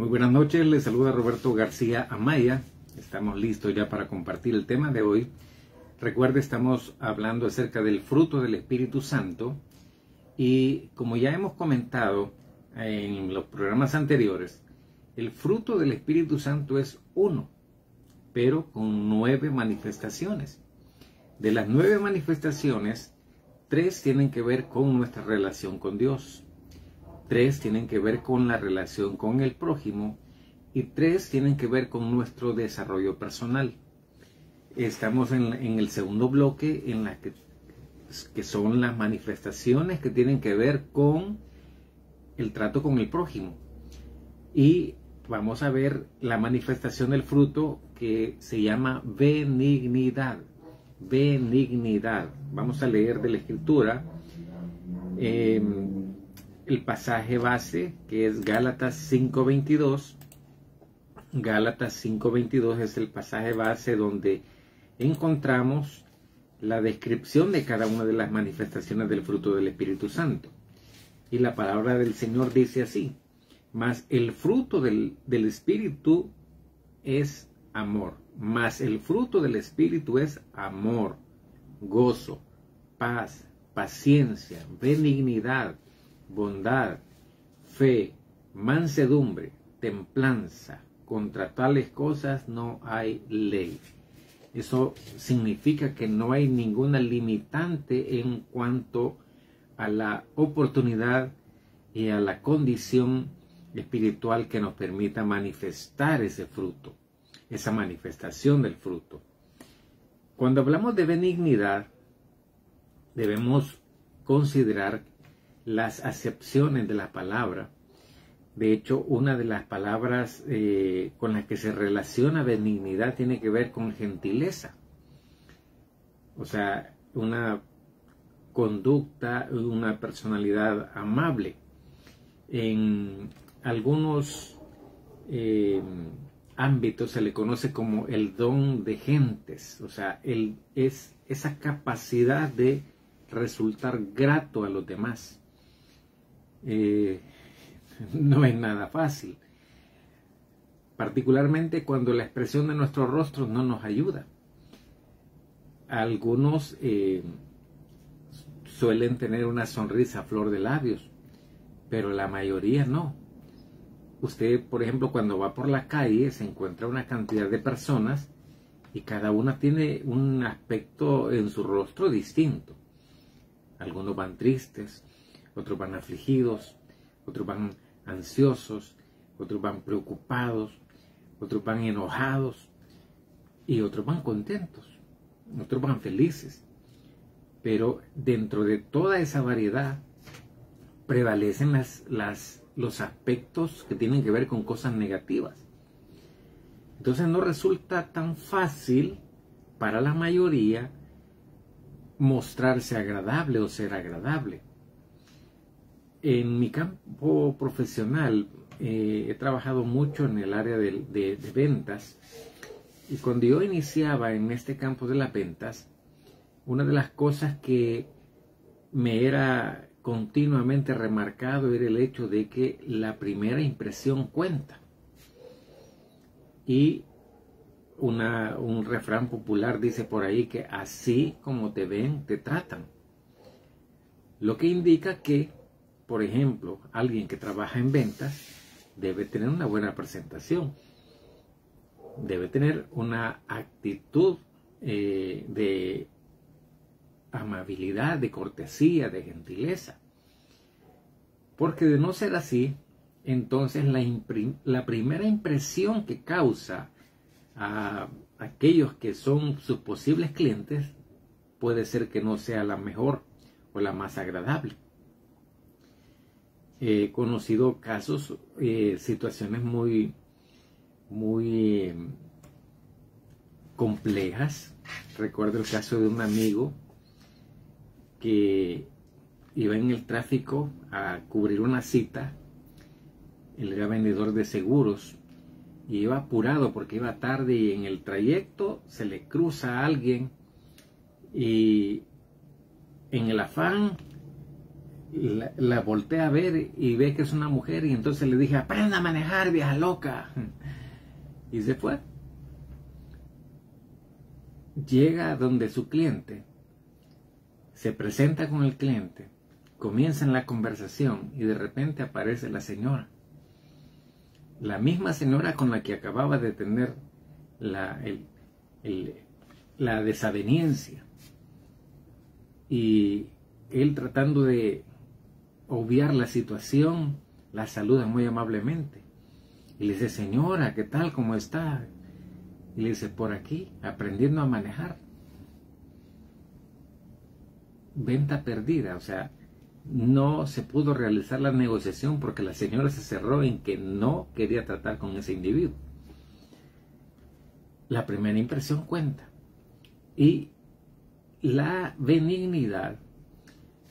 Muy buenas noches, les saluda Roberto García Amaya. Estamos listos ya para compartir el tema de hoy. Recuerde, estamos hablando acerca del fruto del Espíritu Santo y como ya hemos comentado en los programas anteriores, el fruto del Espíritu Santo es uno, pero con 9 manifestaciones. De las 9 manifestaciones, 3 tienen que ver con nuestra relación con Dios. 3 tienen que ver con la relación con el prójimo y 3 tienen que ver con nuestro desarrollo personal. Estamos en el segundo bloque en la que son las manifestaciones que tienen que ver con el trato con el prójimo. Y vamos a ver la manifestación del fruto que se llama benignidad. Benignidad. Vamos a leer de la Escritura el pasaje base, que es Gálatas 5:22. Gálatas 5:22 es el pasaje base donde encontramos la descripción de cada una de las manifestaciones del fruto del Espíritu Santo. Y la palabra del Señor dice así: mas el fruto del Espíritu es amor. Mas el fruto del Espíritu es amor, gozo, paz, paciencia, benignidad, bondad, fe, mansedumbre, templanza. Contra tales cosas no hay ley. Eso significa que no hay ninguna limitante en cuanto a la oportunidad y a la condición espiritual que nos permita manifestar ese fruto, esa manifestación del fruto. Cuando hablamos de benignidad, debemos considerar las acepciones de la palabra. De hecho, una de las palabras con las que se relaciona benignidad tiene que ver con gentileza. O sea, una conducta, una personalidad amable. En algunos ámbitos se le conoce como el don de gentes. O sea, es esa capacidad de resultar grato a los demás. No es nada fácil, particularmente cuando la expresión de nuestro rostro no nos ayuda. Algunos suelen tener una sonrisa a flor de labios, pero la mayoría no. Usted, por ejemplo, cuando va por la calle se encuentra una cantidad de personas y cada una tiene un aspecto en su rostro distinto. Algunos van tristes, otros van afligidos, otros van ansiosos, otros van preocupados, otros van enojados y otros van contentos, otros van felices. Pero dentro de toda esa variedad prevalecen los aspectos que tienen que ver con cosas negativas. Entonces no resulta tan fácil para la mayoría mostrarse agradable o ser agradable. En mi campo profesional he trabajado mucho en el área de ventas, y cuando yo iniciaba en este campo de las ventas, una de las cosas que me era continuamente remarcado era el hecho de que la primera impresión cuenta. Y un refrán popular dice por ahí que así como te ven, te tratan. Lo que indica que, por ejemplo, alguien que trabaja en ventas debe tener una buena presentación, debe tener una actitud de amabilidad, de cortesía, de gentileza. Porque de no ser así, entonces la primera impresión que causa a aquellos que son sus posibles clientes puede ser que no sea la mejor o la más agradable. He conocido casos, situaciones muy complejas. Recuerdo el caso de un amigo que iba en el tráfico a cubrir una cita. Él era vendedor de seguros y iba apurado porque iba tarde, y en el trayecto se le cruza a alguien y en el afán la voltea a ver y ve que es una mujer, y entonces le dije, aprenda a manejar, vieja loca. Y se fue. Llega donde su cliente, se presenta con el cliente, comienzan la conversación y de repente aparece la señora. La misma señora con la que acababa de tener la desaveniencia. Y él, tratando de obviar la situación, la saluda muy amablemente. Y le dice, señora, ¿qué tal? ¿Cómo está? Y le dice, por aquí, aprendiendo a manejar. Venta perdida, o sea, no se pudo realizar la negociación porque la señora se cerró en que no quería tratar con ese individuo. La primera impresión cuenta. Y la benignidad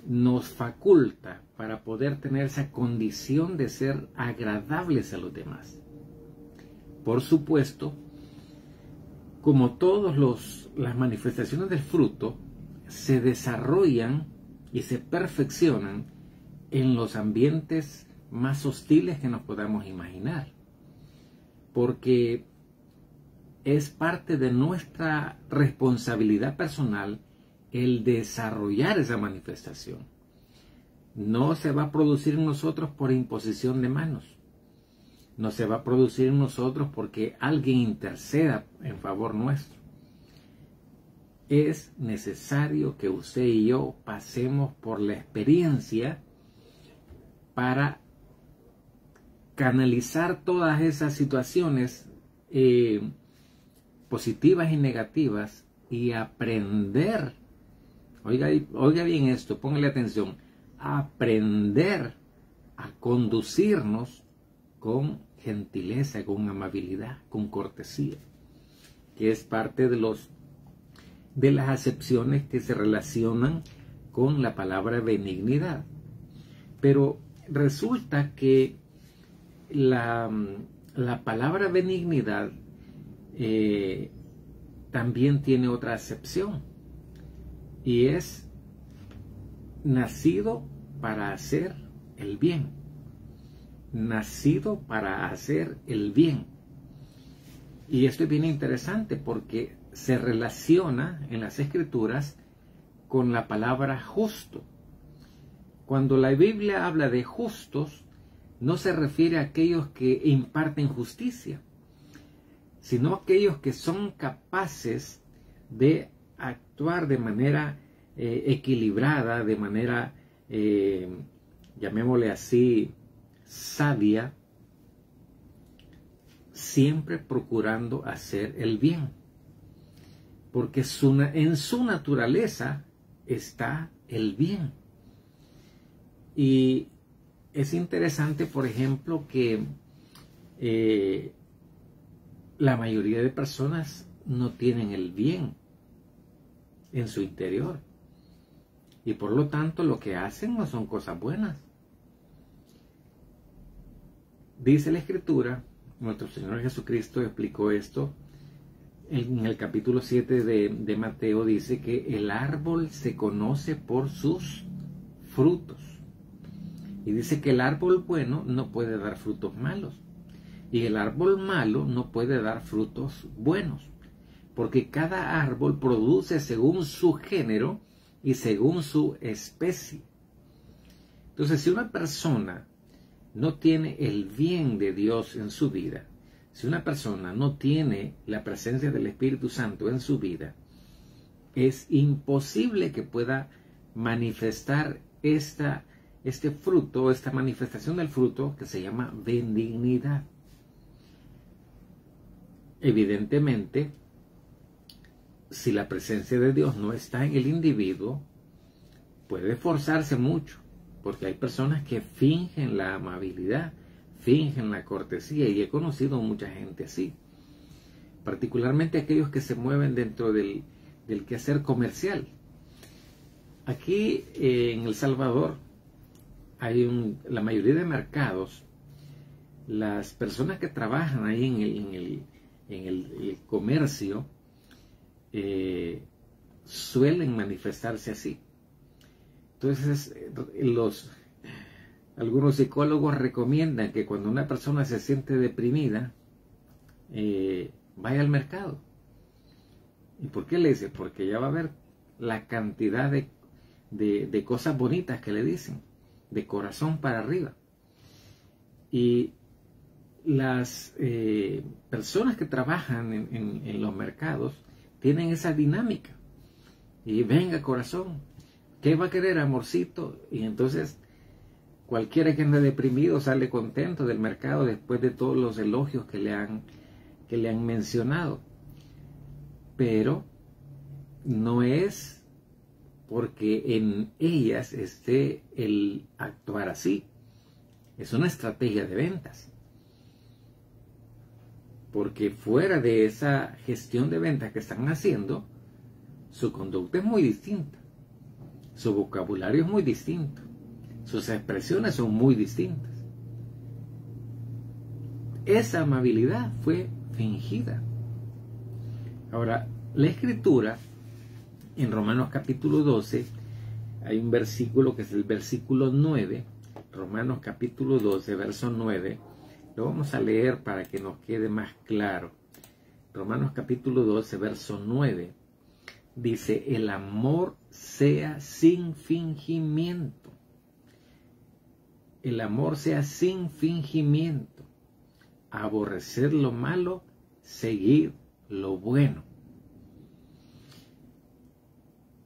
nos faculta para poder tener esa condición de ser agradables a los demás. Por supuesto, como todas las manifestaciones del fruto, se desarrollan y se perfeccionan en los ambientes más hostiles que nos podamos imaginar, porque es parte de nuestra responsabilidad personal el desarrollar esa manifestación. No se va a producir en nosotros por imposición de manos, no se va a producir en nosotros porque alguien interceda en favor nuestro. Es necesario que usted y yo pasemos por la experiencia para canalizar todas esas situaciones positivas y negativas y aprender, oiga bien esto, póngale atención, aprender a conducirnos con gentileza, con amabilidad, con cortesía, que es parte de las acepciones que se relacionan con la palabra benignidad. Pero resulta que la palabra benignidad también tiene otra acepción, y es nacido para hacer el bien. Nacido para hacer el bien. Y esto es bien interesante porque se relaciona en las Escrituras con la palabra justo. Cuando la Biblia habla de justos, no se refiere a aquellos que imparten justicia, sino a aquellos que son capaces de actuar de manera equilibrada, de manera, llamémosle así, sabia, siempre procurando hacer el bien, porque en su naturaleza está el bien. Y es interesante, por ejemplo, que la mayoría de personas no tienen el bien en su interior, y por lo tanto lo que hacen no son cosas buenas. Dice la Escritura, nuestro Señor Jesucristo explicó esto en el capítulo 7 de Mateo. Dice que el árbol se conoce por sus frutos, y dice que el árbol bueno no puede dar frutos malos, y el árbol malo no puede dar frutos buenos, porque cada árbol produce según su género y según su especie. Entonces, si una persona no tiene el bien de Dios en su vida, si una persona no tiene la presencia del Espíritu Santo en su vida, es imposible que pueda manifestar este fruto, esta manifestación del fruto que se llama benignidad. Evidentemente, si la presencia de Dios no está en el individuo, puede esforzarse mucho, porque hay personas que fingen la amabilidad, fingen la cortesía, y he conocido mucha gente así, particularmente aquellos que se mueven dentro del quehacer comercial. Aquí en El Salvador la mayoría de mercados, las personas que trabajan ahí en el comercio suelen manifestarse así. Entonces Algunos psicólogos recomiendan que cuando una persona se siente deprimida, vaya al mercado. ¿Y por qué le dice? Porque ya va a ver la cantidad de cosas bonitas que le dicen, de corazón para arriba. Y las personas que trabajan en los mercados tienen esa dinámica. Y venga, corazón, ¿qué va a querer, amorcito? Y entonces cualquiera que ande deprimido sale contento del mercado después de todos los elogios que le han mencionado. Pero no es porque en ellas esté el actuar así. Es una estrategia de ventas. Porque fuera de esa gestión de ventas que están haciendo, su conducta es muy distinta. Su vocabulario es muy distinto. Sus expresiones son muy distintas. Esa amabilidad fue fingida. Ahora, la Escritura, en Romanos capítulo 12, hay un versículo que es el versículo 9, Romanos capítulo 12, verso 9, lo vamos a leer para que nos quede más claro. Romanos capítulo 12, verso 9, dice, el amor sea sin fingimiento. El amor sea sin fingimiento. Aborrecer lo malo, seguir lo bueno.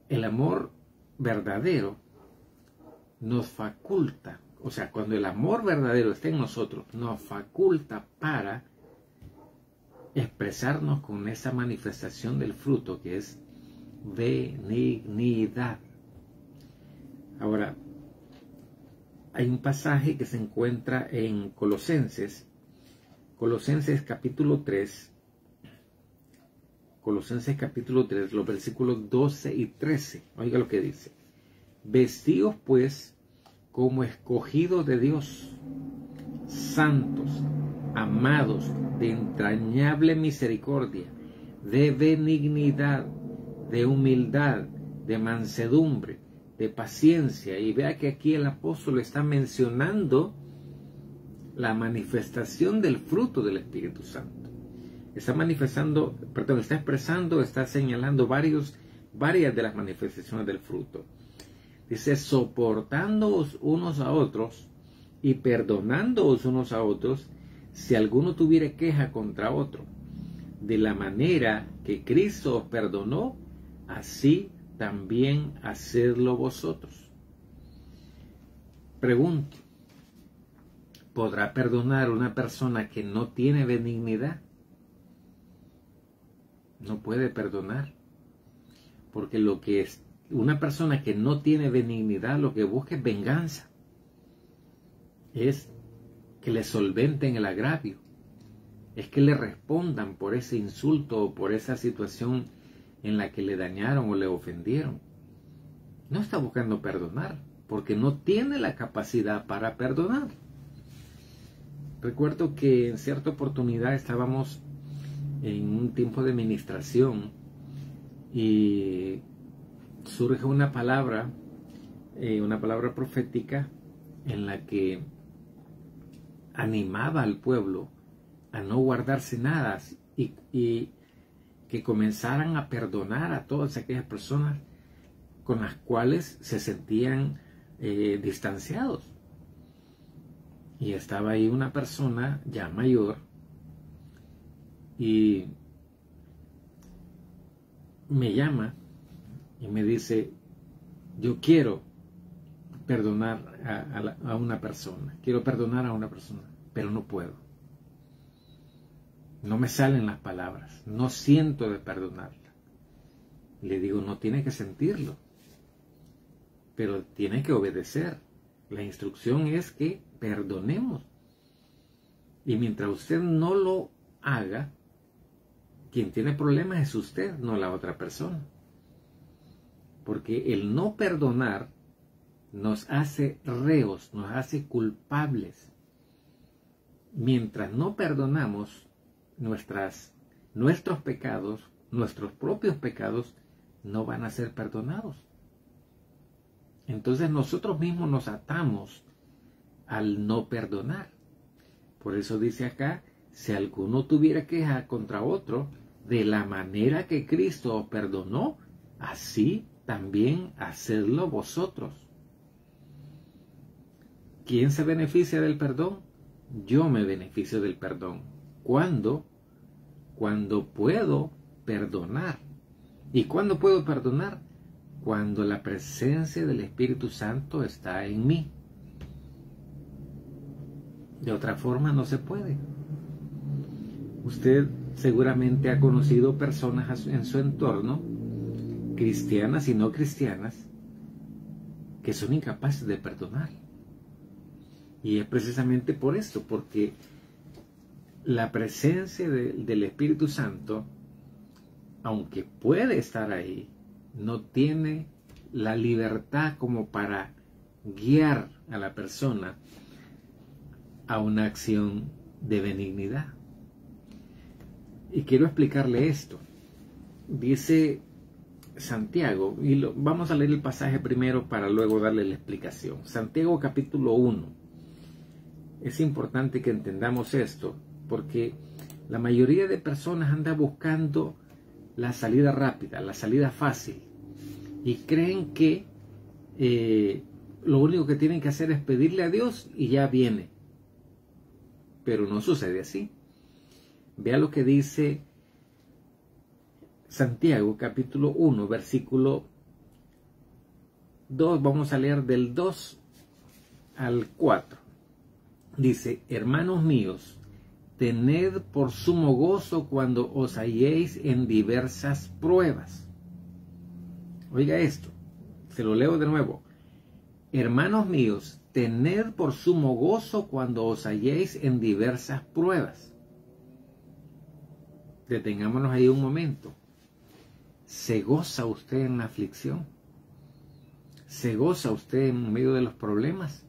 El amor verdadero nos faculta, o sea, cuando el amor verdadero está en nosotros, nos faculta para expresarnos con esa manifestación del fruto que es benignidad. Ahora, hay un pasaje que se encuentra en Colosenses capítulo 3, los versículos 12 y 13. Oiga lo que dice. Vestidos pues como escogidos de Dios, santos, amados, de entrañable misericordia, de benignidad, de humildad, de mansedumbre, de paciencia. Y vea que aquí el apóstol está mencionando la manifestación del fruto del Espíritu Santo. Está expresando, está señalando varias de las manifestaciones del fruto. Dice, soportándoos unos a otros y perdonándoos unos a otros, si alguno tuviere queja contra otro. De la manera que Cristo os perdonó, así también hacedlo vosotros. Pregunto, ¿podrá perdonar una persona que no tiene benignidad? No puede perdonar, porque lo que es una persona que no tiene benignidad, lo que busca es venganza, es que le solventen el agravio, es que le respondan por ese insulto o por esa situación en la que le dañaron o le ofendieron. No está buscando perdonar, porque no tiene la capacidad para perdonar. Recuerdo que en cierta oportunidad estábamos en un tiempo de ministración y surge una palabra profética en la que animaba al pueblo a no guardarse nada y que comenzaran a perdonar a todas aquellas personas con las cuales se sentían distanciados. Y estaba ahí una persona ya mayor y me llama y me dice, yo quiero perdonar a una persona, pero no puedo. No me salen las palabras, no siento de perdonarla. Le digo, no tiene que sentirlo, pero tiene que obedecer. La instrucción es que perdonemos. Y mientras usted no lo haga, quien tiene problemas es usted, no la otra persona. Porque el no perdonar nos hace reos, nos hace culpables. Mientras no perdonamos nuestros pecados, nuestros propios pecados, no van a ser perdonados. Entonces nosotros mismos nos atamos al no perdonar. Por eso dice acá, si alguno tuviera queja contra otro, de la manera que Cristo os perdonó, así también hacedlo vosotros. ¿Quién se beneficia del perdón? Yo me beneficio del perdón. ¿Cuándo? Cuando puedo perdonar. ¿Y cuándo puedo perdonar? Cuando la presencia del Espíritu Santo está en mí. De otra forma no se puede. Usted seguramente ha conocido personas en su entorno, cristianas y no cristianas, que son incapaces de perdonar. Y es precisamente por esto, porque la presencia del Espíritu Santo, aunque puede estar ahí, no tiene la libertad como para guiar a la persona a una acción de benignidad. Y quiero explicarle esto. Dice Santiago, y vamos a leer el pasaje primero para luego darle la explicación. Santiago capítulo 1. Es importante que entendamos esto, porque la mayoría de personas anda buscando la salida rápida, la salida fácil, y creen que lo único que tienen que hacer es pedirle a Dios y ya viene. Pero no sucede así. Vea lo que dice Santiago capítulo 1, versículo 2. Vamos a leer del 2 al 4. Dice: hermanos míos, tened por sumo gozo cuando os halléis en diversas pruebas. Oiga esto, se lo leo de nuevo. Hermanos míos, tened por sumo gozo cuando os halléis en diversas pruebas. Detengámonos ahí un momento. ¿Se goza usted en la aflicción? ¿Se goza usted en medio de los problemas?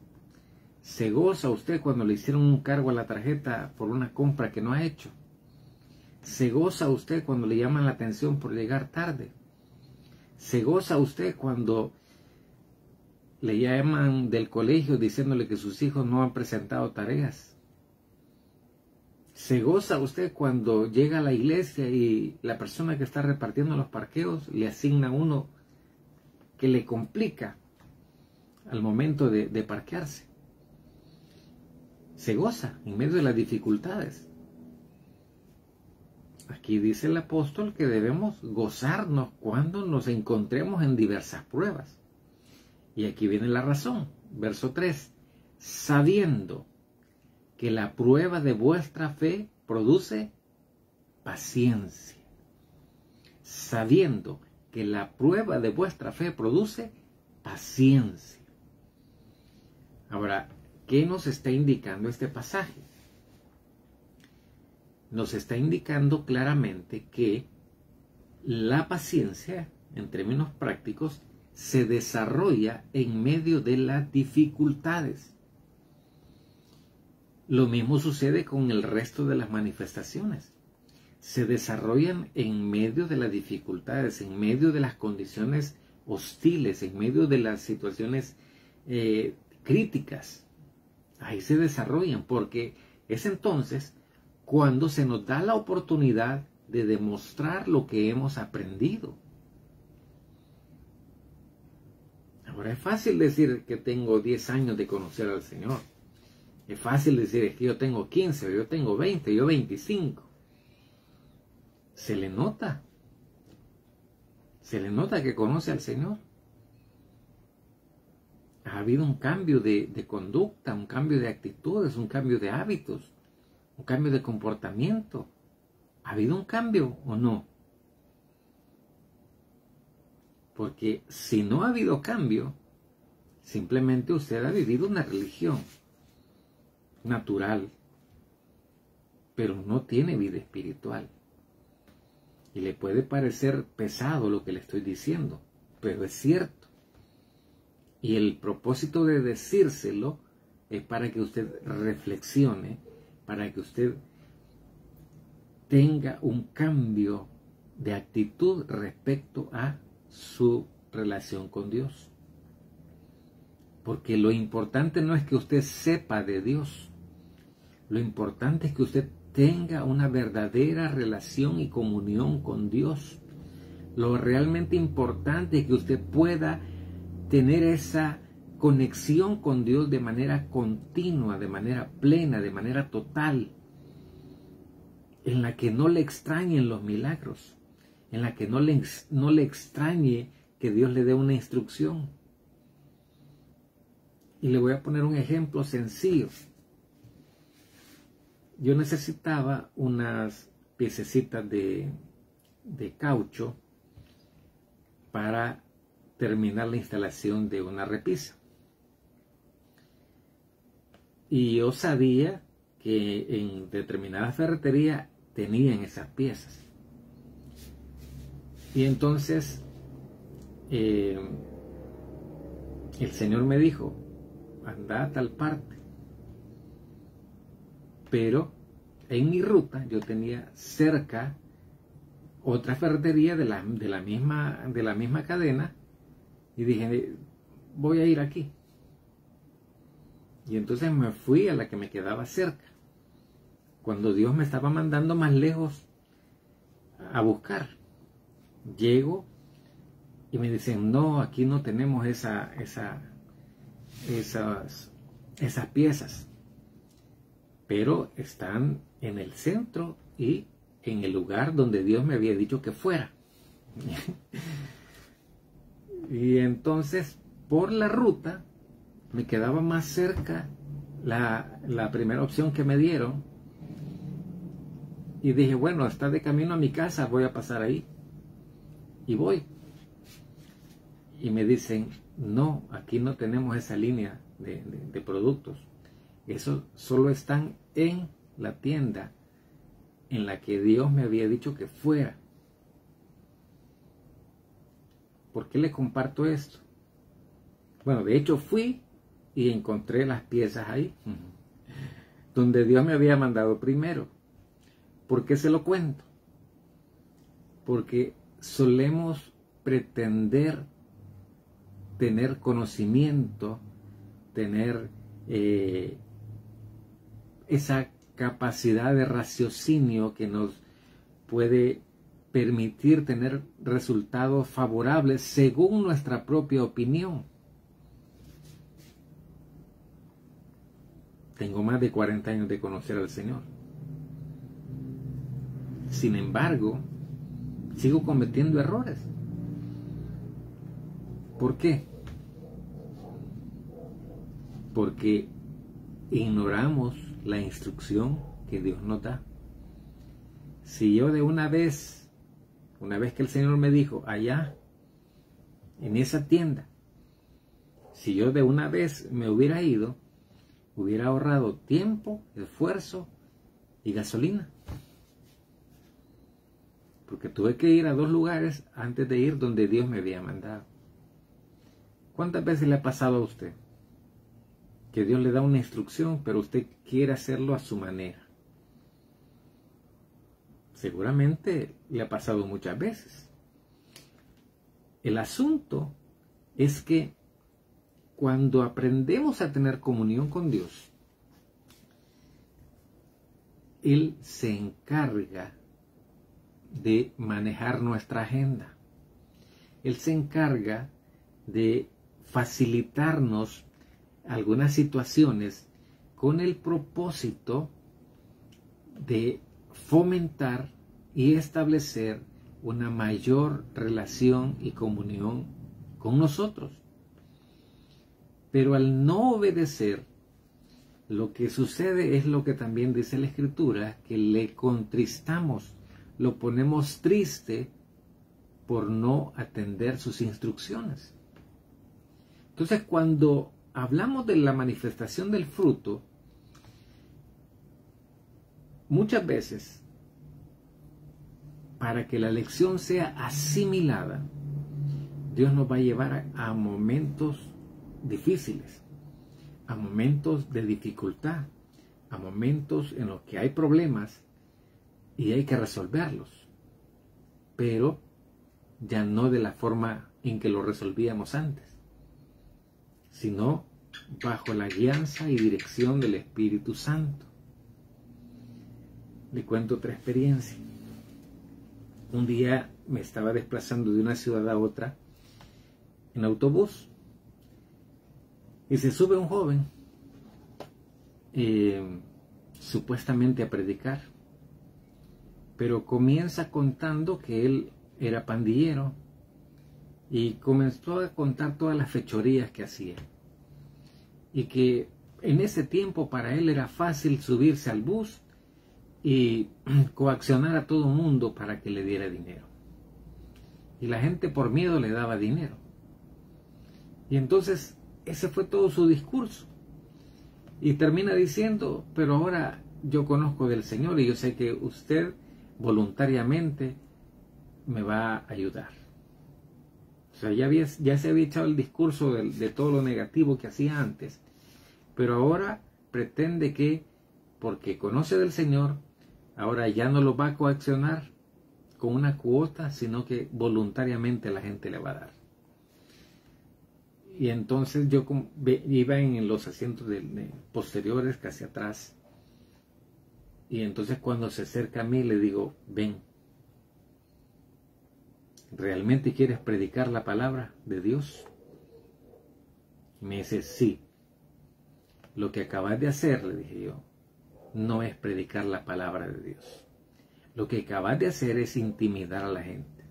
¿Se goza usted cuando le hicieron un cargo a la tarjeta por una compra que no ha hecho? ¿Se goza usted cuando le llaman la atención por llegar tarde? ¿Se goza usted cuando le llaman del colegio diciéndole que sus hijos no han presentado tareas? ¿Se goza usted cuando llega a la iglesia y la persona que está repartiendo los parqueos le asigna uno que le complica al momento de parquearse? Se goza en medio de las dificultades. Aquí dice el apóstol que debemos gozarnos cuando nos encontremos en diversas pruebas. Y aquí viene la razón. Verso 3. Sabiendo que la prueba de vuestra fe produce paciencia. Sabiendo que la prueba de vuestra fe produce paciencia. Ahora, ¿qué nos está indicando este pasaje? Nos está indicando claramente que la paciencia, en términos prácticos, se desarrolla en medio de las dificultades. Lo mismo sucede con el resto de las manifestaciones. Se desarrollan en medio de las dificultades, en medio de las condiciones hostiles, en medio de las situaciones críticas. Ahí se desarrollan, porque es entonces cuando se nos da la oportunidad de demostrar lo que hemos aprendido. Ahora es fácil decir que tengo 10 años de conocer al Señor. Es fácil decir que yo tengo 15, yo tengo 20, yo 25. Se le nota. Se le nota que conoce al Señor. Ha habido un cambio de conducta, un cambio de actitudes, un cambio de hábitos, un cambio de comportamiento. ¿Ha habido un cambio o no? Porque si no ha habido cambio, simplemente usted ha vivido una religión natural, pero no tiene vida espiritual. Y le puede parecer pesado lo que le estoy diciendo, pero es cierto. Y el propósito de decírselo es para que usted reflexione, para que usted tenga un cambio de actitud respecto a su relación con Dios. Porque lo importante no es que usted sepa de Dios. Lo importante es que usted tenga una verdadera relación y comunión con Dios. Lo realmente importante es que usted pueda tener esa conexión con Dios de manera continua, de manera plena, de manera total, en la que no le extrañen los milagros, en la que no le extrañe que Dios le dé una instrucción. Y le voy a poner un ejemplo sencillo. Yo necesitaba unas piececitas de caucho para terminar la instalación de una repisa. Y yo sabía que en determinada ferretería tenían esas piezas. Y entonces el Señor me dijo, anda a tal parte. Pero en mi ruta yo tenía cerca otra ferretería de la misma cadena y dije, voy a ir aquí. Y entonces me fui a la que me quedaba cerca, cuando Dios me estaba mandando más lejos a buscar. Llego y me dicen, no, aquí no tenemos esas piezas, pero están en el centro y en el lugar donde Dios me había dicho que fuera. Y entonces, por la ruta, me quedaba más cerca la primera opción que me dieron. Y dije, bueno, está de camino a mi casa, voy a pasar ahí. Y voy. Y me dicen, no, aquí no tenemos esa línea de productos. Esos solo están en la tienda en la que Dios me había dicho que fuera. ¿Por qué le comparto esto? Bueno, de hecho fui y encontré las piezas ahí, donde Dios me había mandado primero. ¿Por qué se lo cuento? Porque solemos pretender tener conocimiento, tener esa capacidad de raciocinio que nos puede permitir tener resultados favorables según nuestra propia opinión. Tengo más de 40 años de conocer al Señor. Sin embargo, sigo cometiendo errores. ¿Por qué? Porque ignoramos la instrucción que Dios nos da. Si yo de una vez que el Señor me dijo, allá, en esa tienda, si yo de una vez me hubiera ido, hubiera ahorrado tiempo, esfuerzo y gasolina. Porque tuve que ir a 2 lugares antes de ir donde Dios me había mandado. ¿Cuántas veces le ha pasado a usted que Dios le da una instrucción, pero usted quiere hacerlo a su manera? Seguramente le ha pasado muchas veces. El asunto es que cuando aprendemos a tener comunión con Dios, Él se encarga de manejar nuestra agenda. Él se encarga de facilitarnos algunas situaciones con el propósito de fomentar y establecer una mayor relación y comunión con nosotros. Pero al no obedecer, lo que sucede es lo que también dice la Escritura, que le contristamos, lo ponemos triste por no atender sus instrucciones. Entonces, cuando hablamos de la manifestación del fruto, muchas veces, para que la lección sea asimilada, Dios nos va a llevar a momentos difíciles, a momentos de dificultad, a momentos en los que hay problemas y hay que resolverlos, pero ya no de la forma en que lo resolvíamos antes, sino bajo la guianza y dirección del Espíritu Santo. Le cuento otra experiencia. Un día me estaba desplazando de una ciudad a otra en autobús y se sube un joven supuestamente a predicar, pero comienza contando que él era pandillero y comenzó a contar todas las fechorías que hacía y que en ese tiempo para él era fácil subirse al bus y coaccionar a todo mundo para que le diera dinero, y la gente por miedo le daba dinero. Y entonces ese fue todo su discurso, y termina diciendo: pero ahora yo conozco del Señor y yo sé que usted voluntariamente me va a ayudar. O sea, ya se había echado el discurso de todo lo negativo que hacía antes, pero ahora pretende que, porque conoce del Señor, ahora ya no lo va a coaccionar con una cuota, sino que voluntariamente la gente le va a dar. Y entonces yo iba en los asientos posteriores, casi atrás, y entonces cuando se acerca a mí le digo: ven, ¿realmente quieres predicar la palabra de Dios? Y me dice: sí. Lo que acabas de hacer, le dije yo, no es predicar la palabra de Dios. Lo que acabas de hacer es intimidar a la gente.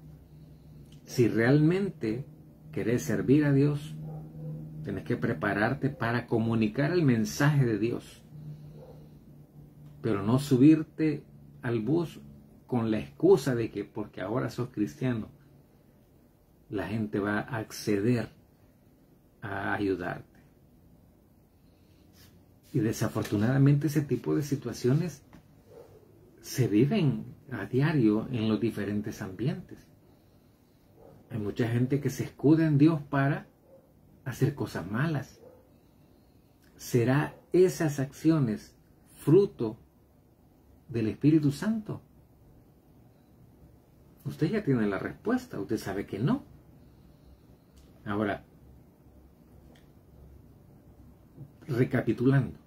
Si realmente querés servir a Dios, tenés que prepararte para comunicar el mensaje de Dios, pero no subirte al bus con la excusa de que porque ahora sos cristiano, la gente va a acceder a ayudarte. Y desafortunadamente ese tipo de situaciones se viven a diario en los diferentes ambientes. Hay mucha gente que se escuda en Dios para hacer cosas malas. ¿Será esas acciones fruto del Espíritu Santo? Usted ya tiene la respuesta, usted sabe que no. Ahora, recapitulando,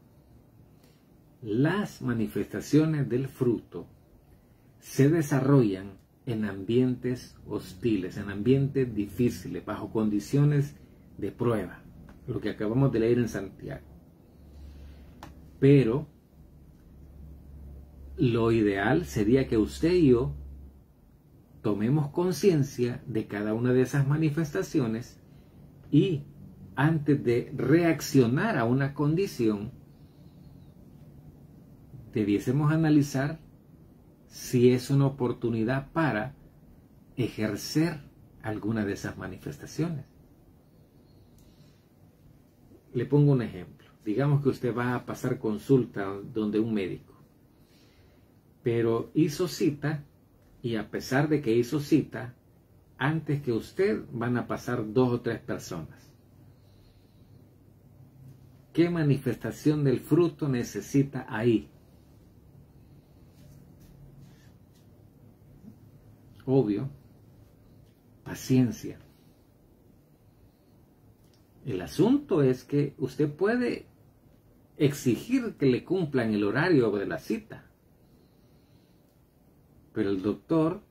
las manifestaciones del fruto se desarrollan en ambientes hostiles, en ambientes difíciles, bajo condiciones de prueba, lo que acabamos de leer en Santiago. Pero lo ideal sería que usted y yo tomemos conciencia de cada una de esas manifestaciones y antes de reaccionar a una condición, debiésemos analizar si es una oportunidad para ejercer alguna de esas manifestaciones. Le pongo un ejemplo. Digamos que usted va a pasar consulta donde un médico, pero hizo cita, y a pesar de que hizo cita, antes que usted van a pasar 2 o 3 personas. ¿Qué manifestación del fruto necesita ahí? Obvio, paciencia. El asunto es que usted puede exigir que le cumplan el horario de la cita, pero el doctor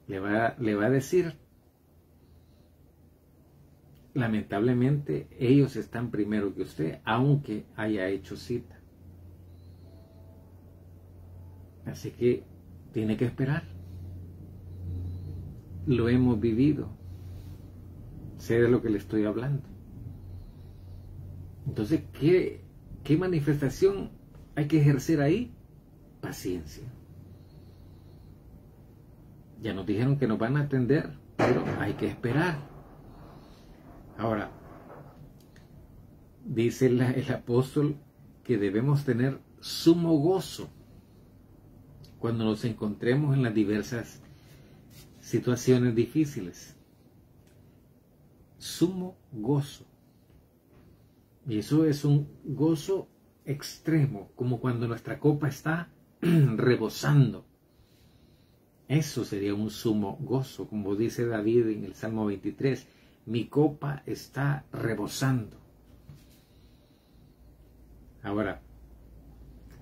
le va a decir: lamentablemente ellos están primero que usted, aunque haya hecho cita. Así que tiene que esperar. Lo hemos vivido. Sé de lo que le estoy hablando. Entonces, ¿qué manifestación hay que ejercer ahí? Paciencia. Ya nos dijeron que nos van a atender, pero hay que esperar. Ahora, dice el apóstol que debemos tener sumo gozo cuando nos encontremos en las diversas situaciones difíciles. Sumo gozo. Y eso es un gozo extremo, como cuando nuestra copa está rebosando. Eso sería un sumo gozo, como dice David en el Salmo 23. Mi copa está rebosando. Ahora,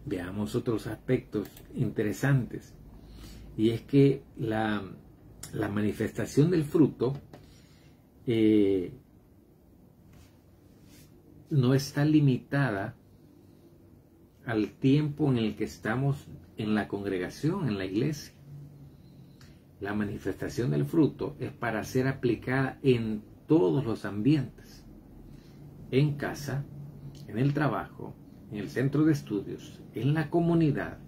veamos otros aspectos interesantes. Y es que la manifestación del fruto no está limitada al tiempo en el que estamos en la congregación, en la iglesia. La manifestación del fruto es para ser aplicada en todos los ambientes, en casa, en el trabajo, en el centro de estudios, en la comunidad,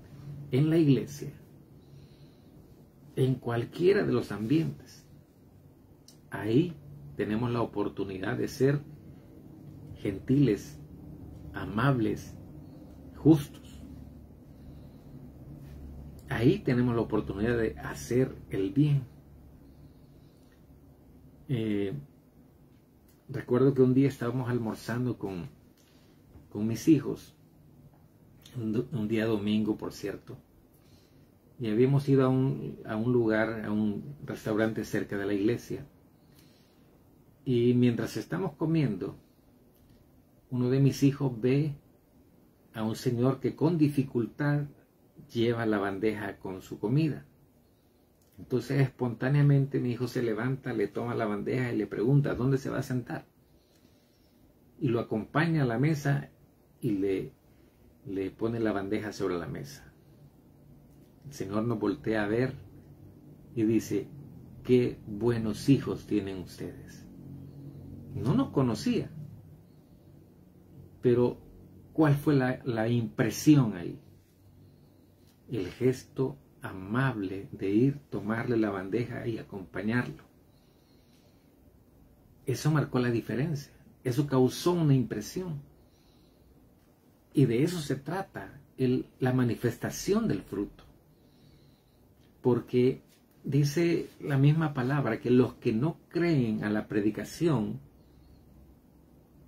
en la iglesia, en cualquiera de los ambientes. Ahí tenemos la oportunidad de ser gentiles, amables, justos. Ahí tenemos la oportunidad de hacer el bien. Recuerdo que un día estábamos almorzando con mis hijos, un día domingo, por cierto, y habíamos ido a un lugar, a un restaurante cerca de la iglesia, y mientras estamos comiendo, uno de mis hijos ve a un señor que con dificultad lleva la bandeja con su comida. Entonces espontáneamente mi hijo se levanta, le toma la bandeja y le pregunta ¿dónde se va a sentar? Y lo acompaña a la mesa y le pone la bandeja sobre la mesa. El Señor nos voltea a ver y dice: qué buenos hijos tienen ustedes. No nos conocía, pero ¿cuál fue la impresión ahí? El gesto amable de ir, tomarle la bandeja y acompañarlo. Eso marcó la diferencia. Eso causó una impresión. Y de eso se trata la manifestación del fruto. Porque dice la misma palabra que los que no creen a la predicación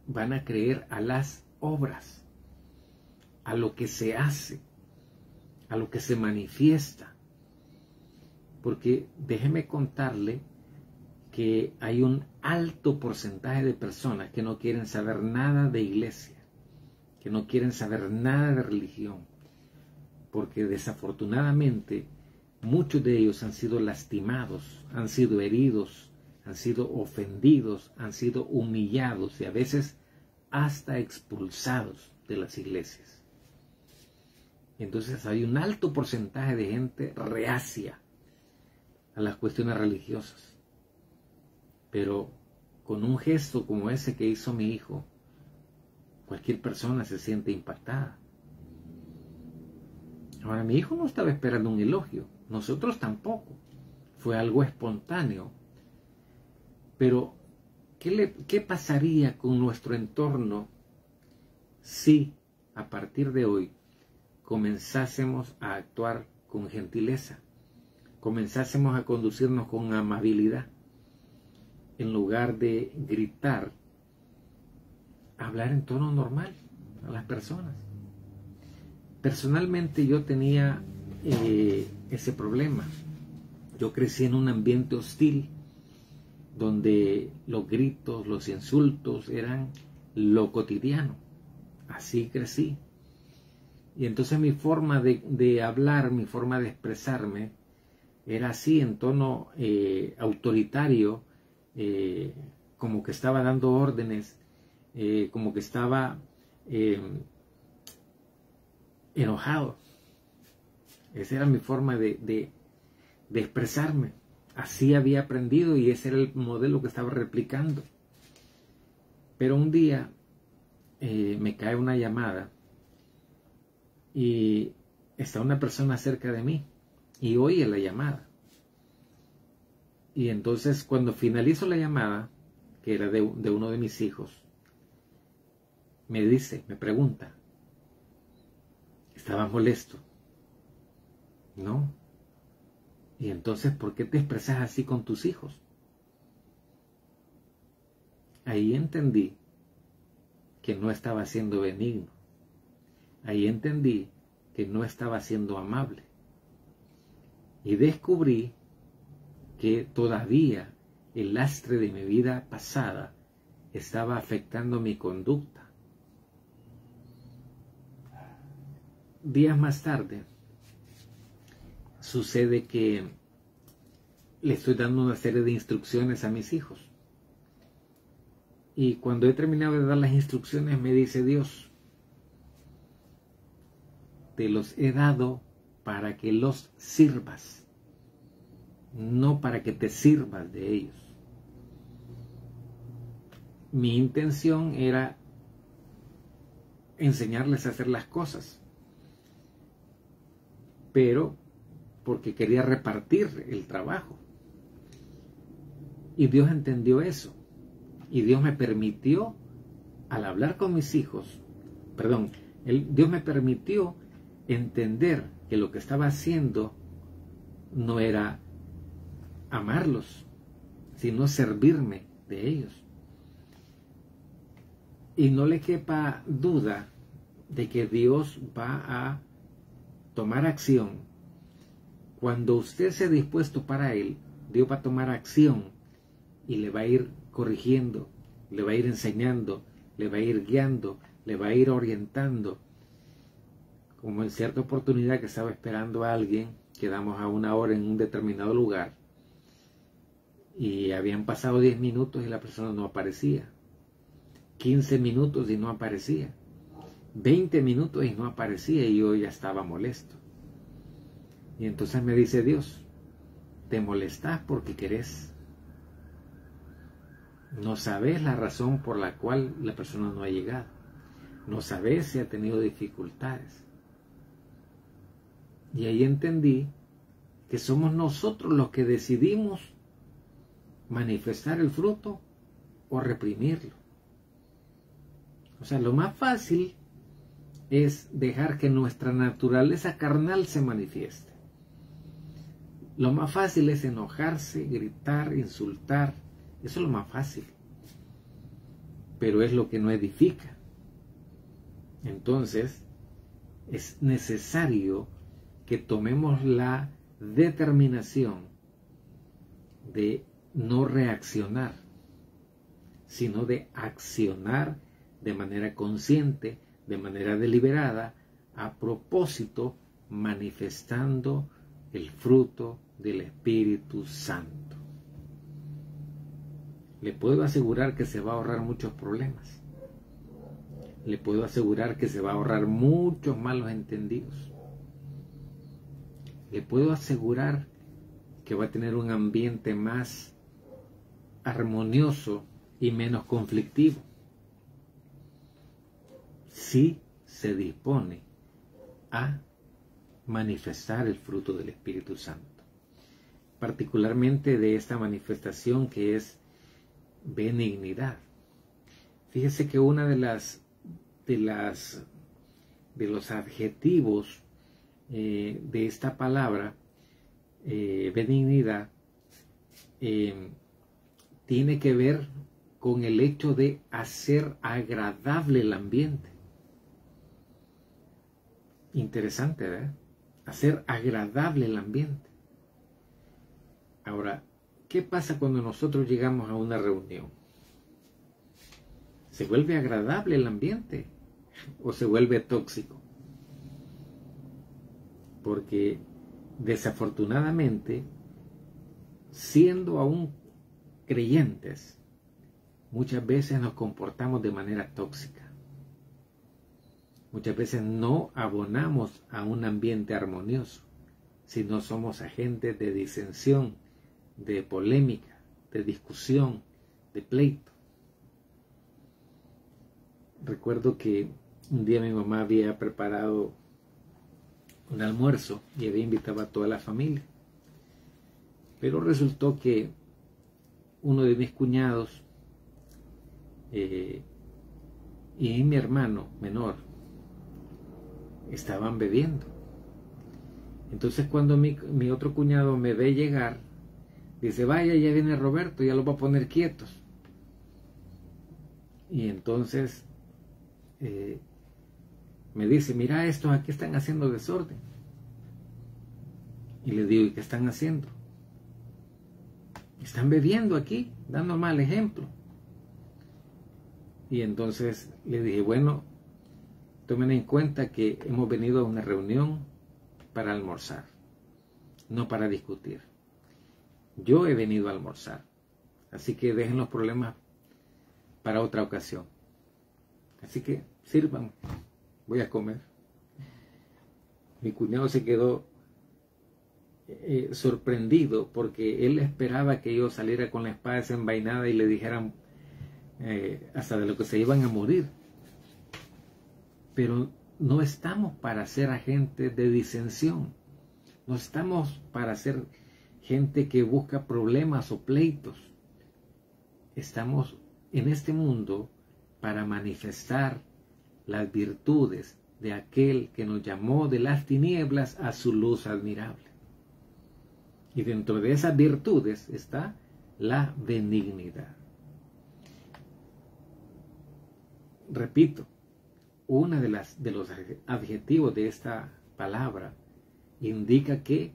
van a creer a las obras, a lo que se hace, a lo que se manifiesta. Porque déjeme contarle que hay un alto porcentaje de personas que no quieren saber nada de iglesia, que no quieren saber nada de religión, porque desafortunadamente muchos de ellos han sido lastimados, han sido heridos, han sido ofendidos, han sido humillados y a veces hasta expulsados de las iglesias. Entonces hay un alto porcentaje de gente reacia a las cuestiones religiosas. Pero con un gesto como ese que hizo mi hijo, cualquier persona se siente impactada. Ahora, mi hijo no estaba esperando un elogio, nosotros tampoco. Fue algo espontáneo. Pero, ¿qué pasaría con nuestro entorno si a partir de hoy comenzásemos a actuar con gentileza, comenzásemos a conducirnos con amabilidad, en lugar de gritar, hablar en tono normal a las personas? Personalmente yo tenía ese problema. Yo crecí en un ambiente hostil, donde los gritos, los insultos eran lo cotidiano. Así crecí. Y entonces mi forma de hablar, mi forma de expresarme, era así, en tono autoritario, como que estaba dando órdenes, como que estaba enojado. Esa era mi forma de expresarme. Así había aprendido y ese era el modelo que estaba replicando. Pero un día me cae una llamada y está una persona cerca de mí y oye la llamada. Y entonces cuando finalizo la llamada, que era de uno de mis hijos, me pregunta, ¿estabas molesto? No. Y entonces, ¿por qué te expresas así con tus hijos? Ahí entendí que no estaba siendo benigno. Ahí entendí que no estaba siendo amable. Y descubrí que todavía el lastre de mi vida pasada estaba afectando mi conducta. días más tarde, sucede que le estoy dando una serie de instrucciones a mis hijos. Y cuando he terminado de dar las instrucciones, me dice Dios: te los he dado para que los sirvas, no para que te sirvas de ellos. Mi intención era enseñarles a hacer las cosas, pero porque quería repartir el trabajo. Y Dios entendió eso. Y Dios me permitió, al hablar con mis hijos, Dios me permitió entender que lo que estaba haciendo no era amarlos, sino servirme de ellos. Y no le quepa duda de que Dios va a tomar acción. Cuando usted esté dispuesto para Él, Dios va a tomar acción y le va a ir corrigiendo, le va a ir enseñando, le va a ir guiando, le va a ir orientando. Como en cierta oportunidad que estaba esperando a alguien, quedamos a una hora en un determinado lugar y habían pasado 10 minutos y la persona no aparecía. 15 minutos y no aparecía. 20 minutos y no aparecía, y yo ya estaba molesto. Y entonces me dice Dios: te molestas porque querés. No sabes la razón por la cual la persona no ha llegado. No sabes si ha tenido dificultades. Y ahí entendí que somos nosotros los que decidimos manifestar el fruto o reprimirlo. O sea, lo más fácil es dejar que nuestra naturaleza carnal se manifieste. Lo más fácil es enojarse, gritar, insultar. Eso es lo más fácil. Pero es lo que no edifica. Entonces, es necesario que tomemos la determinación de no reaccionar, sino de accionar de manera consciente, de manera deliberada, a propósito, manifestando el fruto del Espíritu Santo. Le puedo asegurar que se va a ahorrar muchos problemas. Le puedo asegurar que se va a ahorrar muchos malos entendidos. Le puedo asegurar que va a tener un ambiente más armonioso y menos conflictivo, si se dispone a manifestar el fruto del Espíritu Santo, particularmente de esta manifestación que es benignidad. Fíjese que una de los adjetivos de esta palabra, benignidad, tiene que ver con el hecho de hacer agradable el ambiente. Interesante, ¿verdad? Hacer agradable el ambiente. Ahora, ¿qué pasa cuando nosotros llegamos a una reunión? ¿Se vuelve agradable el ambiente o se vuelve tóxico? Porque desafortunadamente, siendo aún creyentes, muchas veces nos comportamos de manera tóxica. Muchas veces no abonamos a un ambiente armonioso, sino somos agentes de disensión, de polémica, de discusión, de pleito. Recuerdo que un día mi mamá había preparado un almuerzo y había invitado a toda la familia. Pero resultó que uno de mis cuñados y mi hermano menor estaban bebiendo. Entonces cuando mi otro cuñado me ve llegar, dice: vaya, ya viene Roberto, ya los va a poner quietos. Y entonces me dice: mira, estos aquí están haciendo desorden. Y le digo: ¿y qué están haciendo? Están bebiendo aquí, dando mal ejemplo. Y entonces le dije: bueno, Tomen en cuenta que hemos venido a una reunión para almorzar, no para discutir. Yo he venido a almorzar, así que dejen los problemas para otra ocasión. Así que sirvan, voy a comer. Mi cuñado se quedó sorprendido porque él esperaba que yo saliera con la espada desenvainada y le dijeran hasta de lo que se iban a morir. Pero no estamos para ser agentes de disensión, no estamos para ser gente que busca problemas o pleitos. Estamos en este mundo para manifestar las virtudes de aquel que nos llamó de las tinieblas a su luz admirable. Y dentro de esas virtudes está la benignidad. Repito, uno de los adjetivos de esta palabra indica que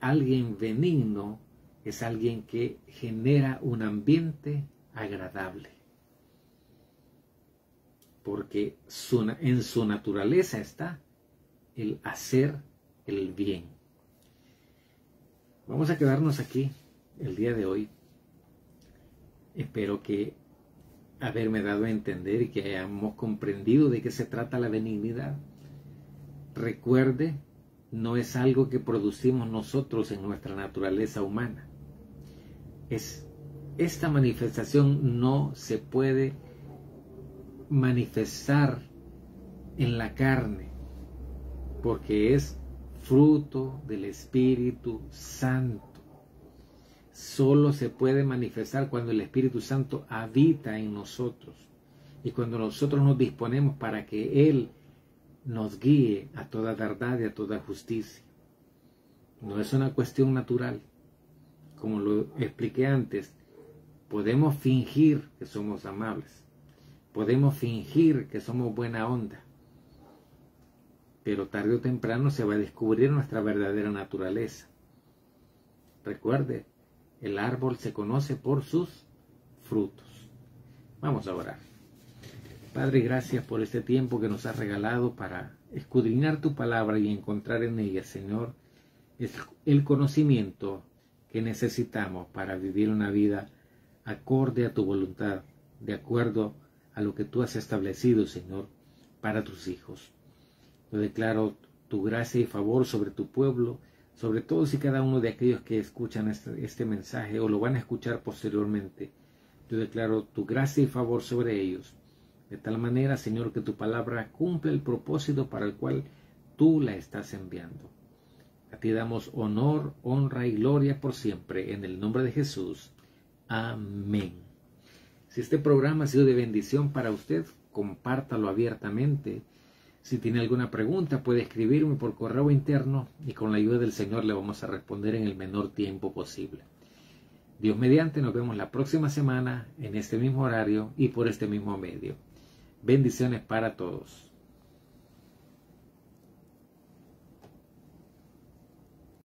alguien benigno es alguien que genera un ambiente agradable, porque en su naturaleza está el hacer el bien. Vamos a quedarnos aquí el día de hoy. Espero que haberme dado a entender y que hayamos comprendido de qué se trata la benignidad. Recuerde, no es algo que producimos nosotros en nuestra naturaleza humana. Esta manifestación no se puede manifestar en la carne, porque es fruto del Espíritu Santo. Solo se puede manifestar cuando el Espíritu Santo habita en nosotros y cuando nosotros nos disponemos para que Él nos guíe a toda verdad y a toda justicia. No es una cuestión natural. Como lo expliqué antes, podemos fingir que somos amables, podemos fingir que somos buena onda, pero tarde o temprano se va a descubrir nuestra verdadera naturaleza. Recuerde, el árbol se conoce por sus frutos. Vamos a orar. Padre, gracias por este tiempo que nos has regalado para escudriñar tu palabra y encontrar en ella, Señor, el conocimiento que necesitamos para vivir una vida acorde a tu voluntad, de acuerdo a lo que tú has establecido, Señor, para tus hijos. Yo declaro tu gracia y favor sobre tu pueblo, sobre todos y cada uno de aquellos que escuchan este mensaje o lo van a escuchar posteriormente. Yo declaro tu gracia y favor sobre ellos, de tal manera, Señor, que tu palabra cumple el propósito para el cual tú la estás enviando. A ti damos honor, honra y gloria por siempre, en el nombre de Jesús. Amén. Si este programa ha sido de bendición para usted, compártalo abiertamente. Si tiene alguna pregunta, puede escribirme por correo interno y con la ayuda del Señor le vamos a responder en el menor tiempo posible. Dios mediante, nos vemos la próxima semana en este mismo horario y por este mismo medio. Bendiciones para todos.